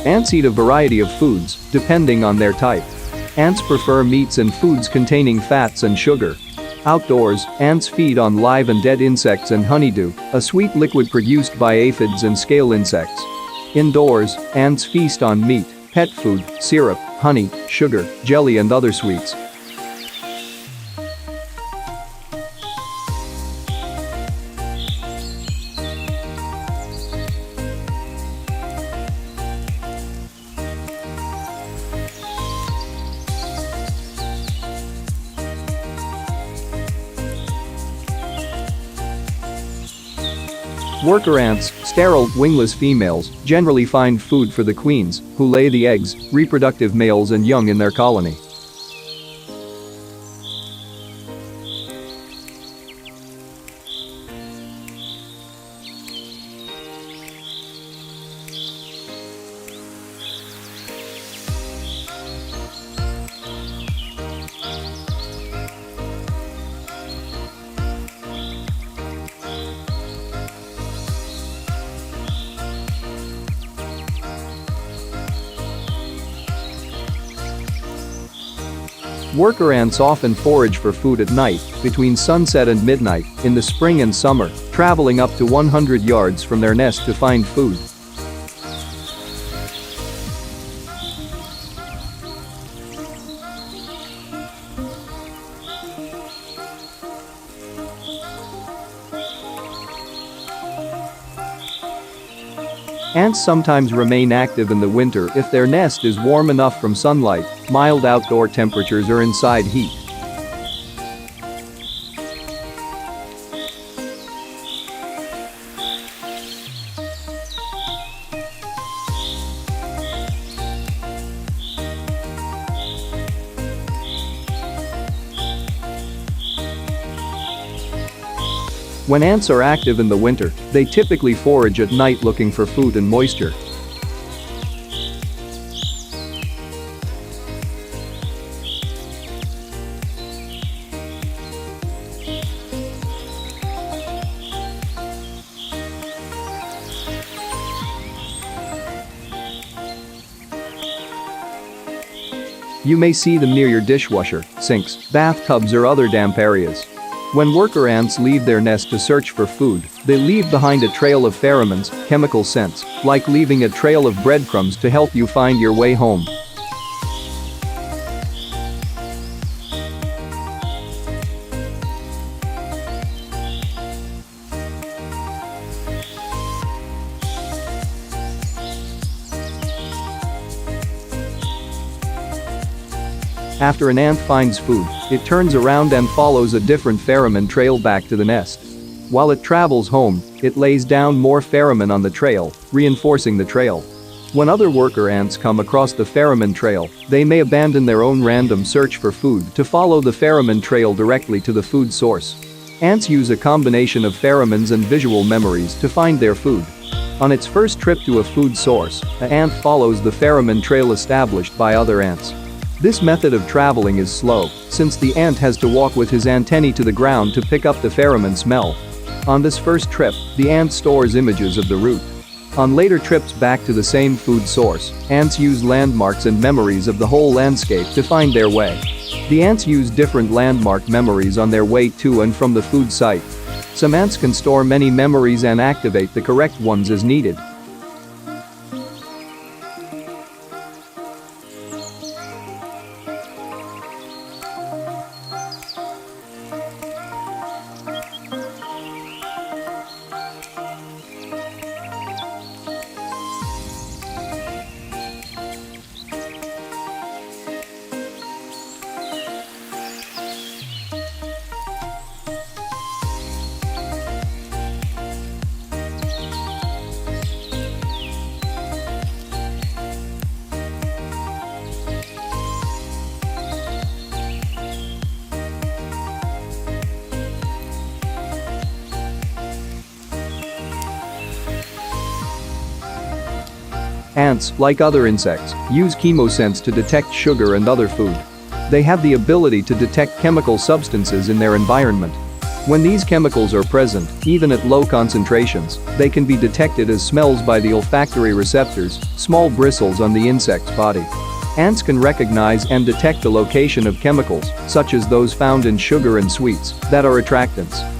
Ants eat a variety of foods, depending on their type. Ants prefer meats and foods containing fats and sugar. Outdoors, ants feed on live and dead insects and honeydew, a sweet liquid produced by aphids and scale insects. Indoors, ants feast on meat, pet food, syrup, honey, sugar, jelly and other sweets. Worker ants, sterile, wingless females, generally find food for the queens, who lay the eggs, reproductive males and young in their colony. Worker ants often forage for food at night, between sunset and midnight, in the spring and summer, traveling up to 100 yards from their nest to find food. Ants sometimes remain active in the winter if their nest is warm enough from sunlight, mild outdoor temperatures or inside heat. When ants are active in the winter, they typically forage at night looking for food and moisture. You may see them near your dishwasher, sinks, bathtubs or other damp areas. When worker ants leave their nest to search for food, they leave behind a trail of pheromones, chemical scents, like leaving a trail of breadcrumbs to help you find your way home. After an ant finds food, it turns around and follows a different pheromone trail back to the nest. While it travels home, it lays down more pheromone on the trail, reinforcing the trail. When other worker ants come across the pheromone trail, they may abandon their own random search for food to follow the pheromone trail directly to the food source. Ants use a combination of pheromones and visual memories to find their food. On its first trip to a food source, an ant follows the pheromone trail established by other ants. This method of traveling is slow, since the ant has to walk with his antennae to the ground to pick up the pheromone smell. On this first trip, the ant stores images of the route. On later trips back to the same food source, ants use landmarks and memories of the whole landscape to find their way. The ants use different landmark memories on their way to and from the food site. Some ants can store many memories and activate the correct ones as needed. Ants, like other insects, use chemosense to detect sugar and other food. They have the ability to detect chemical substances in their environment. When these chemicals are present, even at low concentrations, they can be detected as smells by the olfactory receptors, small bristles on the insect's body. Ants can recognize and detect the location of chemicals, such as those found in sugar and sweets, that are attractants.